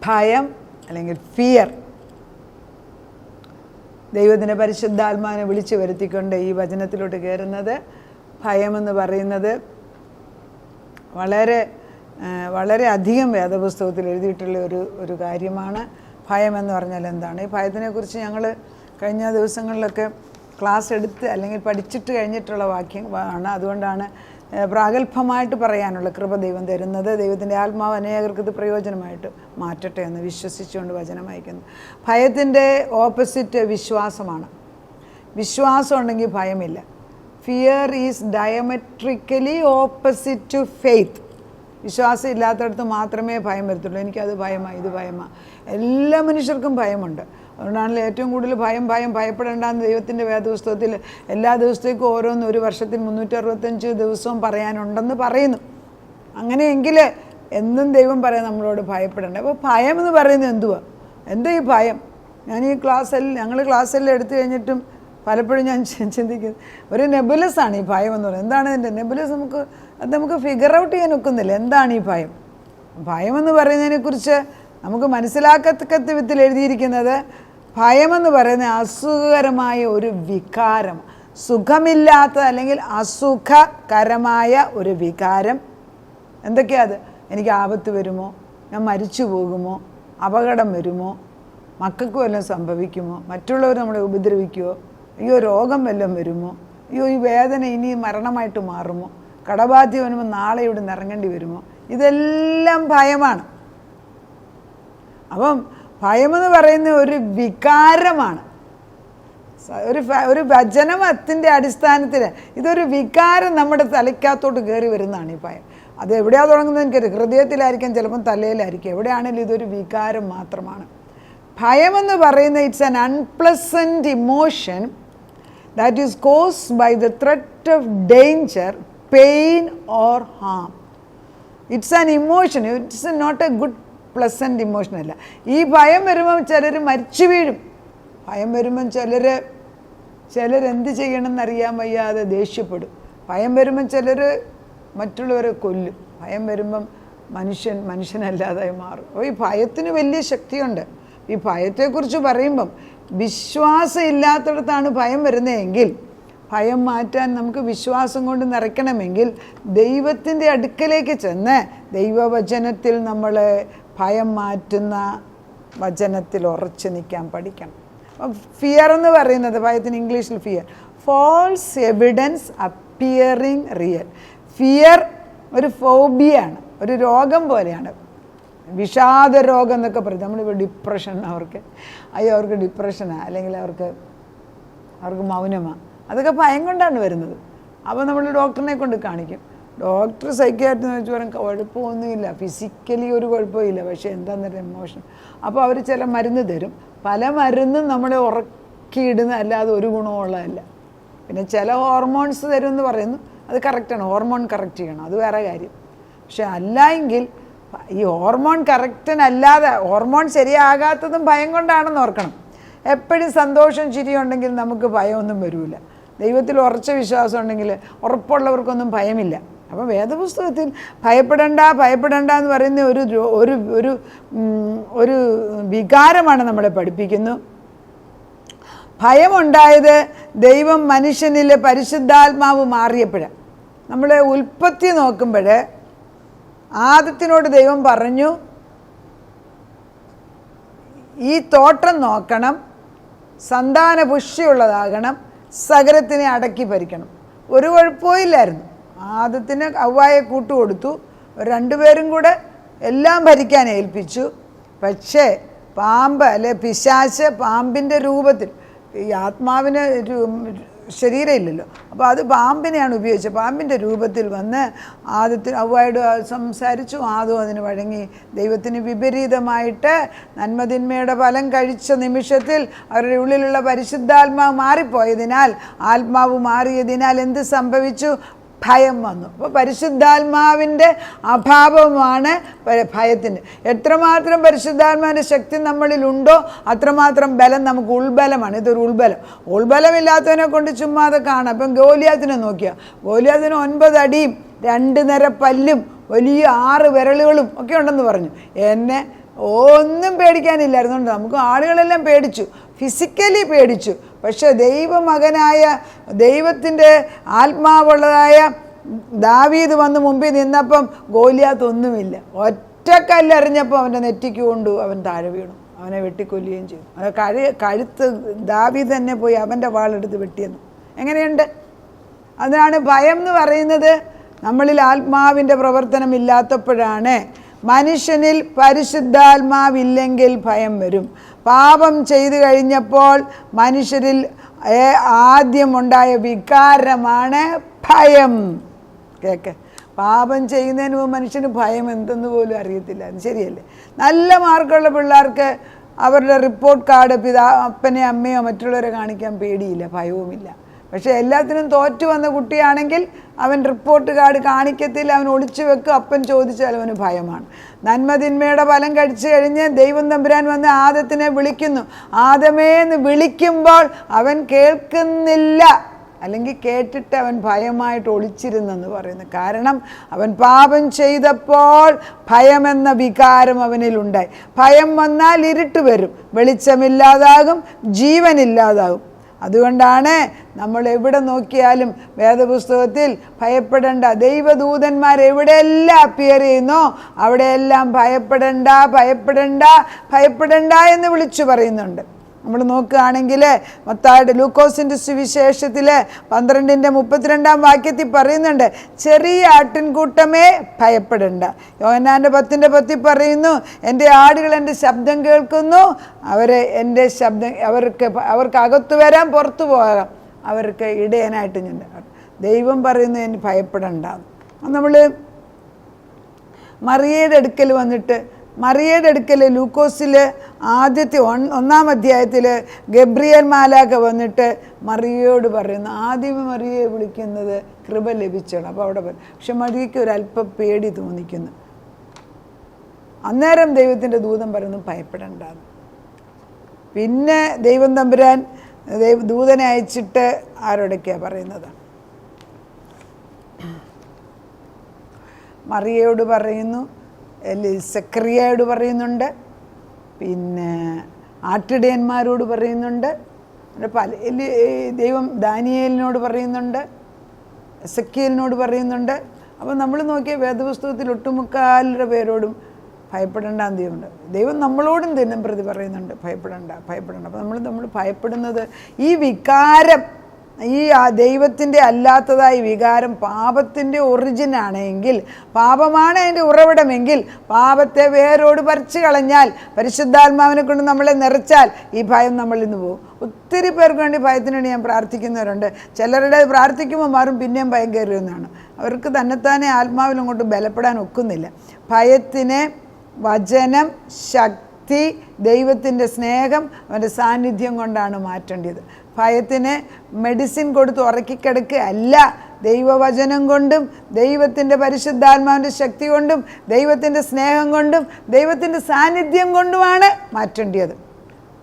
ഭയം അല്ലെങ്കിൽ ഫിയർ. ദൈവത്തിൻ്റെ പരിശുദ്ധാത്മാവിനെ വിളിച്ചു വരുത്തിക്കൊണ്ട് ഈ വചനത്തിലോട്ട് കയറുന്നത്, ഭയമെന്ന് പറയുന്നത് വളരെ അധികം വേദപുസ്തകത്തിൽ എഴുതിയിട്ടുള്ള ഒരു കാര്യമാണ്. ഭയമെന്ന് പറഞ്ഞാൽ എന്താണ്? ഈ ഭയത്തിനെക്കുറിച്ച് ഞങ്ങൾ കഴിഞ്ഞ ദിവസങ്ങളിലൊക്കെ ക്ലാസ് എടുത്ത് അല്ലെങ്കിൽ പഠിച്ചിട്ട് കഴിഞ്ഞിട്ടുള്ള വാക്യമാണ്. അതുകൊണ്ടാണ് പ്രാഗൽഭ്യമായിട്ട് പറയാനുള്ള കൃപ ദൈവം തരുന്നത്. ദൈവത്തിൻ്റെ ആത്മാവ് അനേകർക്ക് ഇത് പ്രയോജനമായിട്ട് മാറ്റട്ടെ എന്ന് വിശ്വസിച്ചുകൊണ്ട് വചനം വായിക്കുന്നു. ഭയത്തിൻ്റെ ഓപ്പോസിറ്റ് വിശ്വാസമാണ്. വിശ്വാസം ഉണ്ടെങ്കിൽ ഭയമില്ല. Fear is diametrically opposite to faith. വിശ്വാസം ഇല്ലാത്തടത്ത് മാത്രമേ ഭയം വരത്തുള്ളൂ. എനിക്കത് ഭയമാണ്, ഇത് ഭയമാണ്. എല്ലാ മനുഷ്യർക്കും ഭയമുണ്ട്. അതുകൊണ്ടാണല്ലോ ഏറ്റവും കൂടുതൽ ഭയപ്പെടേണ്ടെന്ന് ദൈവത്തിൻ്റെ വേദപുസ്തകത്തിൽ എല്ലാ ദിവസത്തേക്കും ഓരോന്ന് ഒരു വർഷത്തിൽ 365 ദിവസവും പറയാനുണ്ടെന്ന് പറയുന്നു. അങ്ങനെയെങ്കിൽ എന്നും ദൈവം പറയാം നമ്മളോട് ഭയപ്പെടേണ്ട. അപ്പോൾ ഭയം എന്ന് പറയുന്നത് എന്തുവാ? എന്താ ഈ ഭയം? ഞങ്ങൾ ക്ലാസ്സെല്ലാം എടുത്തു കഴിഞ്ഞിട്ടും പലപ്പോഴും ഞാൻ ചിന്തിക്കുന്നത് ഒരു നെബുലസാണ് ഈ ഭയം എന്ന് പറയുന്നത്. എന്താണ് ഇതിൻ്റെ നെബുലസ്? നമുക്ക് ഫിഗർ ഔട്ട് ചെയ്യാൻ ഒക്കുന്നില്ല. എന്താണ് ഈ ഭയം? ഭയമെന്ന് പറയുന്നതിനെക്കുറിച്ച് നമുക്ക് മനസ്സിലാക്കത്തക്ക വിധത്തിൽ എഴുതിയിരിക്കുന്നത്, ഭയമെന്ന് പറയുന്ന അസുഖകരമായ ഒരു വികാരം, സുഖമില്ലാത്ത അല്ലെങ്കിൽ അസുഖകരമായ ഒരു വികാരം. എന്തൊക്കെയാ അത്? എനിക്ക് ആപത്ത് വരുമോ? ഞാൻ മരിച്ചു പോകുമോ? അപകടം വരുമോ? മക്കൾക്ക് വല്ലതും സംഭവിക്കുമോ? മറ്റുള്ളവർ നമ്മളെ ഉപദ്രവിക്കുമോ? അയ്യോ രോഗം വല്ലതും വരുമോ? അയ്യോ ഈ വേദന ഇനി മരണമായിട്ട് മാറുമോ? കടബാധ്യത വരുമ്പോൾ നാളെ ഇവിടെ നിന്ന് ഇറങ്ങേണ്ടി വരുമോ? ഇതെല്ലാം ഭയമാണ്. അപ്പം ഭയമെന്ന് പറയുന്ന ഒരു വികാരമാണ്. ഒരു വചനത്തിൻ്റെ അടിസ്ഥാനത്തിൽ ഇതൊരു വികാരം നമ്മുടെ തലയ്ക്കകത്തോട്ട് കയറി വരുന്നതാണ് ഈ ഭയം. അത് എവിടെയാണ് തുടങ്ങുന്നത് എനിക്കറിയാം. ഹൃദയത്തിലായിരിക്കാം, ചിലപ്പം തലയിലായിരിക്കും. എവിടെയാണെങ്കിലും ഇതൊരു വികാരം മാത്രമാണ്. ഭയമെന്ന് പറയുന്ന it's an unpleasant emotion that is caused by the threat of danger, pain or harm. It's an emotion. It's not a good pleasant emotion അല്ല. ഈ ഭയം വരുമ്പം ചിലർ മരിച്ചു വീഴും. ഭയം വരുമ്പം ചിലർ എന്ത് ചെയ്യണമെന്നറിയാൻ വയ്യാതെ ദേഷ്യപ്പെടും. ഭയം വരുമ്പം ചിലർ മറ്റുള്ളവരെ കൊല്ലും. ഭയം വരുമ്പം മനുഷ്യനല്ലാതായി മാറും. അപ്പോൾ ഈ ഭയത്തിന് വലിയ ശക്തിയുണ്ട്. ഈ ഭയത്തെക്കുറിച്ച് പറയുമ്പം വിശ്വാസം ഇല്ലാത്തടത്താണ് ഭയം വരുന്നതെങ്കിൽ, ഭയം മാറ്റാൻ നമുക്ക് വിശ്വാസം കൊണ്ട് നിറയ്ക്കണമെങ്കിൽ ദൈവത്തിൻ്റെ അടുക്കലേക്ക് ചെന്ന് ദൈവവചനത്തിൽ നമ്മൾ ഭയം മാറ്റുന്ന വചനത്തിൽ ഉറച്ചു നിൽക്കാൻ പഠിക്കണം. അപ്പം ഫിയർ എന്ന് പറയുന്നത്, ഭയത്തിന് ഇംഗ്ലീഷിൽ fear, false evidence appearing real. Fear ഒരു ഫോബിയാണ്, ഒരു രോഗം പോലെയാണ്. വിഷാദ രോഗം എന്നൊക്കെ പറയും. നമ്മളിപ്പോൾ ഡിപ്രഷൻ, അവർക്ക് ഡിപ്രഷനാണ്, അല്ലെങ്കിൽ അവർക്ക് മൗനമാണ്. അതൊക്കെ ഭയം കൊണ്ടാണ് വരുന്നത്. അപ്പോൾ നമ്മൾ ഡോക്ടറിനെ കൊണ്ട് കാണിക്കും. ഡോക്ടർ സൈക്യാട്രിസ്റ്റ് എന്ന് വെച്ച് പറയാൻ കുഴപ്പമൊന്നുമില്ല, ഫിസിക്കലി ഒരു കുഴപ്പമില്ല, പക്ഷേ എന്താണെന്നൊരു എമോഷൻ. അപ്പോൾ അവർ ചില മരുന്ന് തരും. പല മരുന്നും നമ്മളെ ഉറക്കിയിടുന്ന, അല്ലാതെ ഒരു ഗുണമുള്ളതല്ല. പിന്നെ ചില ഹോർമോൺസ് തരും എന്ന് പറയുന്നു, അത് കറക്റ്റാണ്. ഹോർമോൺ കറക്റ്റ് ചെയ്യണം, അത് വേറെ കാര്യം. പക്ഷെ അല്ല എങ്കിൽ ഈ ഹോർമോൺ കറക്റ്റിനല്ലാതെ, ഹോർമോൺ ശരിയാകാത്തതും ഭയം കൊണ്ടാണെന്ന് ഓർക്കണം. എപ്പോഴും സന്തോഷം ചിരിയുണ്ടെങ്കിൽ നമുക്ക് ഭയമൊന്നും വരില്ല. ദൈവത്തിൽ ഉറച്ച വിശ്വാസം ഉണ്ടെങ്കിൽ ഉറപ്പുള്ളവർക്കൊന്നും ഭയമില്ല. അപ്പോൾ വേദപുസ്തകത്തിൽ ഭയപ്പെടേണ്ട എന്ന് പറയുന്ന ഒരു വികാരമാണ് നമ്മളെ പഠിപ്പിക്കുന്നു. ഭയമുണ്ടായത് ദൈവം മനുഷ്യനിലെ പരിശുദ്ധാത്മാവ് മാറിയപ്പോഴാണ്. നമ്മൾ ഉൽപ്പത്തി നോക്കുമ്പോൾ ആദത്തിനോട് ദൈവം പറഞ്ഞു, ഈ തോട്ടം നോക്കണം, സന്താനപുഷ്ടിയുള്ളതാകണം, സകലത്തിനെ അടക്കി ഭരിക്കണം. ഒരു കുഴപ്പമില്ലായിരുന്നു. ആദത്തിന് ഹവ്വായെ കൂട്ടുകൊടുത്തു. രണ്ടുപേരും കൂടെ എല്ലാം ഭരിക്കാൻ ഏൽപ്പിച്ചു. പക്ഷേ പാമ്പ് പിശാച് പാമ്പിൻ്റെ രൂപത്തിൽ, ഈ ആത്മാവിന് ശരീരമില്ലല്ലോ, അപ്പോൾ അത് പാമ്പിനെയാണ് ഉപയോഗിച്ചത്. പാമ്പിൻ്റെ രൂപത്തിൽ വന്ന് ഹവ്വായോട് സംസാരിച്ചു. ആദം അതിന് വഴങ്ങി. ദൈവത്തിന് വിപരീതമായിട്ട് നന്മതിന്മയുടെ ഫലം കഴിച്ച നിമിഷത്തിൽ അവരുടെ ഉള്ളിലുള്ള പരിശുദ്ധാത്മാവ് മാറിപ്പോയതിനാൽ, ആത്മാവ് മാറിയതിനാൽ എന്ത് സംഭവിച്ചു? ഭയം വന്നു. അപ്പോൾ പരിശുദ്ധാത്മാവിൻ്റെ അഭാവമാണ് ഭയത്തിൻ്റെ. എത്രമാത്രം പരിശുദ്ധാത്മാവിൻ്റെ ശക്തി നമ്മളിലുണ്ടോ അത്രമാത്രം ബലം നമുക്ക് ഉൾബലമാണ്. ഇതൊരു ഉൾബലമില്ലാത്തവനെ കൊണ്ട് ചുമ്മാതെ കാണാം. അപ്പം ഗോലിയാത്തിനെ നോക്കിയാൽ, ഗോലിയാത്തിന് 9 അടിയും 2 നിര പല്ലും വലിയ 6 വിരലുകളും ഒക്കെ ഉണ്ടെന്ന് പറഞ്ഞു. എന്നെ ഒന്നും പേടിക്കാനില്ലായിരുന്നുണ്ട്. നമുക്ക് ആളുകളെല്ലാം പേടിച്ചു, ഫിസിക്കലി പേടിച്ചു. പക്ഷെ ദൈവമകനായ ദൈവത്തിൻ്റെ ആത്മാവുള്ളതായ ദാവീദ് വന്ന് മുമ്പിൽ നിന്നപ്പം ഗോലിയാത്ത് ഒന്നുമില്ല. ഒറ്റക്കല്ലെറിഞ്ഞപ്പോൾ അവൻ്റെ നെറ്റിക്ക് കൊണ്ടു അവൻ താഴെ വീണു. അവനെ വെട്ടിക്കൊല്ലുകയും ചെയ്തു. അവനെ കഴുത്ത് ദാവീദ് തന്നെ പോയി അവൻ്റെ വാളെടുത്ത് വെട്ടിയെന്നു. എങ്ങനെയുണ്ട്? അതാണ് ഭയം എന്ന് പറയുന്നത്. നമ്മളിൽ ആത്മാവിൻ്റെ പ്രവർത്തനം ഇല്ലാത്തപ്പോഴാണ്. മനുഷ്യനിൽ പരിശുദ്ധാത്മാവില്ലെങ്കിൽ ഭയം വരും. പാപം ചെയ്തു കഴിഞ്ഞപ്പോൾ മനുഷ്യരിൽ ആദ്യം ഉണ്ടായ വികാരമാണ് ഭയം. കേക്ക്, പാപം ചെയ്യുന്നതിന് മുമ്പ് മനുഷ്യന് ഭയം എന്തെന്ന് പോലും അറിയത്തില്ല. അത് ശരിയല്ലേ? നല്ല മാർക്കുള്ള പിള്ളേർക്ക് അവരുടെ റിപ്പോർട്ട് കാർഡ് അപ്പനെയോ അമ്മയോ മറ്റുള്ളവരെ കാണിക്കാൻ പേടിയില്ല, ഭയവുമില്ല. പക്ഷേ എല്ലാത്തിനും തോറ്റു വന്ന കുട്ടിയാണെങ്കിൽ അവൻ റിപ്പോർട്ട് കാർഡ് കാണിക്കത്തില്ല, അവൻ ഒളിച്ചു വെക്കും. അപ്പൻ ചോദിച്ചാൽ അവന് ഭയമാണ്. നന്മതിന്മയുടെ ഫലം കഴിച്ചു കഴിഞ്ഞ് ദൈവം തമ്പുരാൻ വന്ന് ആദത്തിനെ വിളിക്കുന്നു. ആദമേ എന്ന് വിളിക്കുമ്പോൾ അവൻ കേൾക്കുന്നില്ല, അല്ലെങ്കിൽ കേട്ടിട്ട് അവൻ ഭയമായിട്ട് ഒളിച്ചിരുന്നെന്ന് പറയുന്നു. കാരണം അവൻ പാപം ചെയ്തപ്പോൾ ഭയമെന്ന വികാരം അവനിലുണ്ടായി. ഭയം വന്നാൽ ഇരുട്ട് വരും, വെളിച്ചമില്ലാതാകും, ജീവനില്ലാതാകും. അതുകൊണ്ടാണ് നമ്മൾ എവിടെ നോക്കിയാലും വേദപുസ്തകത്തിൽ ഭയപ്പെടേണ്ട, ദൈവദൂതന്മാർ എവിടെയെല്ലാം അപ്പിയർ ചെയ്യുന്നോ അവിടെയെല്ലാം ഭയപ്പെടേണ്ട, ഭയപ്പെടേണ്ട, ഭയപ്പെടേണ്ട എന്ന് വിളിച്ചു പറയുന്നുണ്ട്. നമ്മൾ നോക്കുകയാണെങ്കിൽ ലൂക്കോസിൻ്റെ സുവിശേഷത്തിൽ 12:32 പറയുന്നുണ്ട്, ചെറിയ ആട്ടിൻകൂട്ടമേ ഭയപ്പെടേണ്ട. യോഹന്നാൻ്റെ 10:10 പറയുന്നു, എൻ്റെ ആടുകൾ എൻ്റെ ശബ്ദം കേൾക്കുന്നു, എൻ്റെ ശബ്ദം അവർക്ക് അകത്തു വരാം, പുറത്തു പോകാം, അവർക്ക് ഇടയനായിട്ട് ഞാൻ. ദൈവം പറയുന്നു എനിക്ക് ഭയപ്പെടേണ്ട. നമ്മൾ മറിയയുടെ അടുക്കൽ വന്നിട്ട്, മറിയയുടെ അടുക്കൽ ലൂക്കോസിൽ ആദ്യത്തെ 1-ാം അധ്യായത്തിൽ ഗബ്രിയേൽ മാലാഖ വന്നിട്ട് മറിയയോട് പറയുന്നു, ആദ്യമേ മറിയയെ വിളിക്കുന്നത് കൃപ ലഭിച്ചണം. അപ്പോൾ അവിടെ പറയും. പക്ഷെ മറിയയ്ക്ക് ഒരല്പം പേടി തോന്നിക്കുന്നു. അന്നേരം ദൈവത്തിൻ്റെ ദൂതൻ പറയുന്നു ഭയപ്പെടേണ്ട. പിന്നെ ദൈവം തമ്പുരാൻ ദൂതനെ അയച്ചിട്ട് ആരോടൊക്കെയാണ് പറയുന്നത്? മറിയയോട് പറയുന്നു, സെക്രിയയോട് പറയുന്നുണ്ട്, പിന്നെ ആട്ടിടയന്മാരോട് പറയുന്നുണ്ട്, ദൈവം ദാനിയേലിനോട് പറയുന്നുണ്ട്, എസെക്കിയേലിനോട് പറയുന്നുണ്ട്. അപ്പോൾ നമ്മൾ നോക്കിയ വേദപുസ്തകത്തിൽ ഒട്ടുമുക്കാലുടെ പേരോടും ഭയപ്പെടേണ്ടെന്ന് ദൈവമുണ്ട്. ദൈവം നമ്മളോടും ദിനം പ്രതി പറയുന്നുണ്ട് ഭയപ്പെടേണ്ട, ഭയപ്പെടേണ്ട. അപ്പോൾ നമ്മൾ ഭയപ്പെടുന്നത് ഈ വികാരം, ഈ ദൈവത്തിൻ്റെ അല്ലാത്തതായ വികാരം പാപത്തിൻ്റെ ഒറിജിനാണെങ്കിൽ, പാപമാണ് അതിൻ്റെ ഉറവിടമെങ്കിൽ, പാപത്തെ വേരോട് പറിച്ചു കളഞ്ഞാൽ, പരിശുദ്ധാത്മാവിനെ കൊണ്ട് നമ്മളെ നിറച്ചാൽ ഈ ഭയം നമ്മളിൽ നിന്ന് പോകും. ഒത്തിരി പേർക്ക് വേണ്ടി ഭയത്തിന് വേണ്ടി ഞാൻ പ്രാർത്ഥിക്കുന്നവരുണ്ട്. ചിലരുടെ പ്രാർത്ഥിക്കുമ്പോൾ മാറും, പിന്നെയും ഭയം കയറുമെന്നാണ്. അവർക്ക് തന്നെത്താനെ ആത്മാവിലും കൊണ്ട് ബലപ്പെടാൻ ഒക്കുന്നില്ല. ഭയത്തിനെ വചനം, ശക്തി, ദൈവത്തിൻ്റെ സ്നേഹം, അവൻ്റെ സാന്നിധ്യം കൊണ്ടാണ് മാറ്റേണ്ടത്. ഭയത്തിന് മെഡിസിൻ കൊടുത്ത് ഉറക്കിക്കിടക്കുക അല്ല, ദൈവവചനം കൊണ്ടും ദൈവത്തിൻ്റെ പരിശുദ്ധാത്മാവിൻ്റെ ശക്തി കൊണ്ടും ദൈവത്തിൻ്റെ സ്നേഹം കൊണ്ടും ദൈവത്തിൻ്റെ സാന്നിധ്യം കൊണ്ടുമാണ് മാറ്റേണ്ടത്.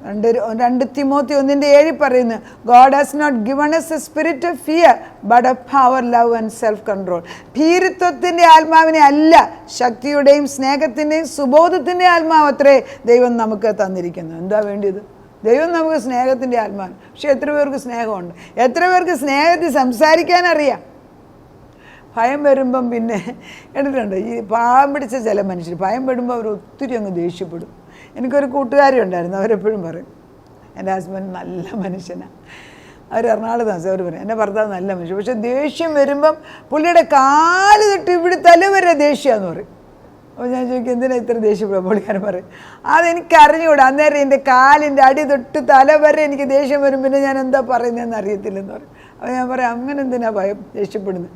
2 തിമോത്തി 1:7 പറയുന്നു, God has not given us a spirit of fear but of power, love and self control. ഭീരുത്വത്തിൻ്റെ ആത്മാവിനെ അല്ല, ശക്തിയുടെയും സ്നേഹത്തിൻ്റെയും സുബോധത്തിൻ്റെ ആത്മാവത്രേ ദൈവം നമുക്ക് തന്നിരിക്കുന്നു. എന്താ വേണ്ടിയത്? ദൈവം നമുക്ക് സ്നേഹത്തിൻ്റെ ആത്മാവാണ്. പക്ഷെ എത്ര പേർക്ക് സ്നേഹമുണ്ട്? എത്ര പേർക്ക് സ്നേഹത്തിൽ സംസാരിക്കാനറിയാം? ഭയം വരുമ്പം പിന്നെ കേട്ടിട്ടുണ്ട്, ഈ പാവം പിടിച്ച ചില മനുഷ്യർ ഭയം വരുമ്പോൾ അവർ ഒത്തിരി അങ്ങ് ദേഷ്യപ്പെടും. എനിക്കൊരു കൂട്ടുകാരി ഉണ്ടായിരുന്നു, അവരെപ്പോഴും പറയും എൻ്റെ ഹസ്ബൻഡ് നല്ല മനുഷ്യനാണ്. അവർ എറണാകുളത്ത് താമസം. അവർ പറയും എൻ്റെ ഭർത്താവ് നല്ല മനുഷ്യൻ, പക്ഷെ ദേഷ്യം വരുമ്പം പുള്ളിയുടെ കാല് തൊട്ട് ഇവിടെ തല വരെ ദേഷ്യമാണെന്ന് പറയും. അപ്പോൾ ഞാൻ ചോദിക്കും എന്തിനാ ഇത്ര ദേഷ്യപ്പെടും? പുള്ളിക്കാരൻ പറയും അതെനിക്ക് അറിഞ്ഞുകൂടാ, അന്നേരം എൻ്റെ കാലിൻ്റെ അടി തൊട്ട് തല വരെ എനിക്ക് ദേഷ്യം വരും, പിന്നെ ഞാൻ എന്താ പറയുന്നതെന്ന് അറിയത്തില്ലെന്ന് പറയും. അപ്പോൾ ഞാൻ പറയാം അങ്ങനെ എന്തിനാ ദേഷ്യപ്പെടുന്നത്?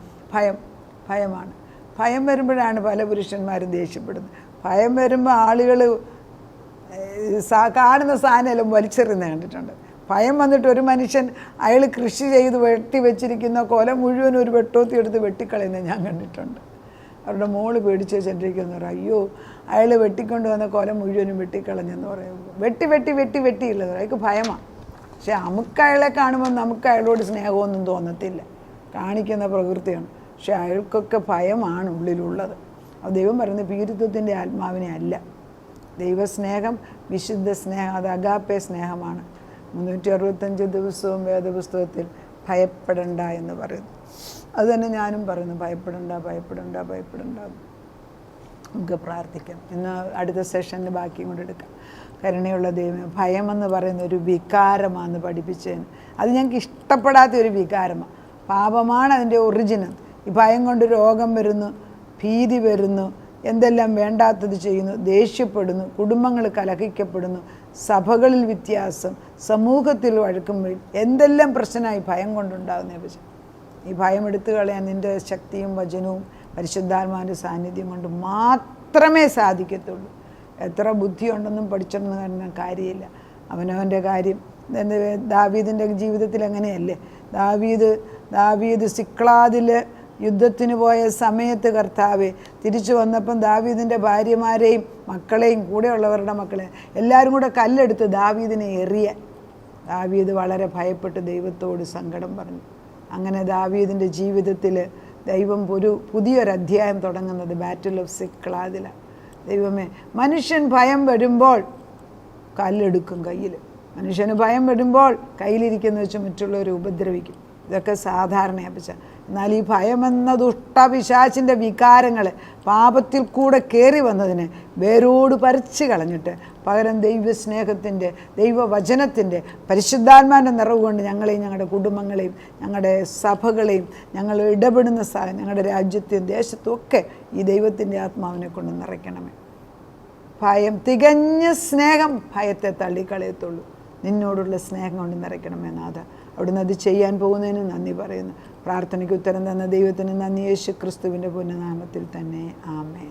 ഭയമാണ്. ഭയം വരുമ്പോഴാണ് പല പുരുഷന്മാരും ദേഷ്യപ്പെടുന്നത്. ഭയം വരുമ്പോൾ ആളുകൾ കാണുന്ന സാധനമെല്ലാം വലിച്ചെറിയുന്ന കണ്ടിട്ടുണ്ട്. ഭയം വന്നിട്ട് ഒരു മനുഷ്യൻ അയാൾ കൃഷി ചെയ്ത് വെട്ടി വെച്ചിരിക്കുന്ന കൊല മുഴുവനും ഒരു വെട്ടോത്തി എടുത്ത് വെട്ടിക്കളയുന്നത് ഞാൻ കണ്ടിട്ടുണ്ട്. അവരുടെ മോള് പേടിച്ച് വെച്ചിട്ടിരിക്കുന്ന പറയും, അയ്യോ അയാൾ വെട്ടിക്കൊണ്ട് വന്ന കൊല മുഴുവനും വെട്ടിക്കളഞ്ഞെന്ന് പറയുമ്പോൾ വെട്ടിയുള്ളത് അയാൾക്ക് ഭയമാണ്. പക്ഷെ നമുക്ക് അയാളെ കാണുമ്പോൾ നമുക്ക് അയാളോട് സ്നേഹമൊന്നും തോന്നത്തില്ല, കാണിക്കുന്ന പ്രകൃതിയാണ്. പക്ഷെ അയാൾക്കൊക്കെ ഭയമാണ് ഉള്ളിലുള്ളത്. അത് ദൈവം പറയുന്നത് ഭീരുത്വത്തിൻ്റെ ആത്മാവിനെ അല്ല, ദൈവസ്നേഹം വിശുദ്ധ സ്നേഹം, അത് അഗാപ്പെ സ്നേഹമാണ്. 365 ദിവസവും വേദപുസ്തകത്തിൽ ഭയപ്പെടണ്ട എന്ന് പറയുന്നു. അതുതന്നെ ഞാനും പറയുന്നു, ഭയപ്പെടണ്ട, ഭയപ്പെടണ്ട, ഭയപ്പെടണ്ട. നമുക്ക് പ്രാർത്ഥിക്കാം. ഇന്ന് അടുത്ത സെഷനിൽ ബാക്കിയും കൂടെ എടുക്കാം. കരുണയുള്ള ദൈവമേ, ഭയമെന്ന് പറയുന്ന ഒരു വികാരമാണെന്ന് പഠിപ്പിച്ചതിന്. അത് ഞങ്ങൾക്ക് ഇഷ്ടപ്പെടാത്ത ഒരു വികാരമാണ്. പാപമാണ് അതിൻ്റെ ഒറിജിനൽ. ഈ ഭയം കൊണ്ട് രോഗം വരുന്നു, ഭീതി വരുന്നു, എന്തെല്ലാം വേണ്ടാത്തത് ചെയ്യുന്നു, ദേഷ്യപ്പെടുന്നു, കുടുംബങ്ങൾ കലഹിക്കപ്പെടുന്നു, സഭകളിൽ വ്യത്യാസം, സമൂഹത്തിൽ വഴക്കുമ്പോൾ എന്തെല്ലാം പ്രശ്നമായി ഭയം കൊണ്ടുണ്ടാകുന്ന. പക്ഷേ ഈ ഭയം എടുത്തു കളയാൻ നിൻ്റെ ശക്തിയും വചനവും പരിശുദ്ധാത്മാവിൻ്റെ സാന്നിധ്യം കൊണ്ട് മാത്രമേ സാധിക്കത്തുള്ളൂ. എത്ര ബുദ്ധിയുണ്ടെന്നും പഠിച്ചെന്ന് പറഞ്ഞ കാര്യമില്ല. അവനവൻ്റെ കാര്യം. ദാവീദിൻ്റെ ജീവിതത്തിൽ അങ്ങനെയല്ലേ? ദാവീദ് സിക്ലാദിൽ യുദ്ധത്തിന് പോയ സമയത്ത് കർത്താവെ തിരിച്ചു വന്നപ്പം ദാവീദിൻ്റെ ഭാര്യമാരെയും മക്കളെയും കൂടെയുള്ളവരുടെ മക്കളെയും എല്ലാവരും കൂടെ കല്ലെടുത്ത് ദാവീദിനെ എറിയാൻ. ദാവീദ് വളരെ ഭയപ്പെട്ട് ദൈവത്തോട് സങ്കടം പറഞ്ഞു. അങ്ങനെ ദാവീദിൻ്റെ ജീവിതത്തിൽ ദൈവം ഒരു പുതിയൊരു അധ്യായം തുടങ്ങുന്നത് ബാറ്റിൽ ഓഫ് സിക്ലാദിലാണ്. ദൈവമേ, മനുഷ്യൻ ഭയം വരുമ്പോൾ കല്ലെടുക്കും കയ്യിൽ. മനുഷ്യന് ഭയം വരുമ്പോൾ കയ്യിലിരിക്കുന്ന വെച്ച് മറ്റുള്ളവരെ ഉപദ്രവിക്കും. ഇതൊക്കെ സാധാരണയാണ്. പക്ഷേ എന്നാൽ ഈ ഭയമെന്ന ദുഷ്ടപിശാചിൻ്റെ വികാരങ്ങൾ പാപത്തിൽ കൂടെ കയറി വന്നതിനെ വേരോട് പറിച്ചു കളഞ്ഞിട്ട് പകരം ദൈവസ്നേഹത്തിൻ്റെ, ദൈവവചനത്തിൻ്റെ, പരിശുദ്ധാത്മാവിൻ്റെ നിറവ് കൊണ്ട് ഞങ്ങളെയും ഞങ്ങളുടെ കുടുംബങ്ങളെയും ഞങ്ങളുടെ സഭകളെയും ഞങ്ങൾ ഇടപെടുന്ന സ്ഥലം, ഞങ്ങളുടെ രാജ്യത്തെയും ദേശത്തും ഒക്കെ ഈ ദൈവത്തിൻ്റെ ആത്മാവിനെ കൊണ്ട് നിറയ്ക്കണമേ. ഭയം, തികഞ്ഞ സ്നേഹം ഭയത്തെ തള്ളിക്കളയത്തുള്ളൂ. നിന്നോടുള്ള സ്നേഹം കൊണ്ട് നിറയ്ക്കണമേ നാഥ. അവിടുന്ന് അത് ചെയ്യാൻ പോകുന്നതിന് നന്ദി പറയുന്നു. പ്രാർത്ഥനയ്ക്ക് ഉത്തരം തന്ന ദൈവത്തിന് നന്ദി. യേശു ക്രിസ്തുവിൻ്റെ പുണ്യനാമത്തിൽ തന്നെ. ആമേൻ.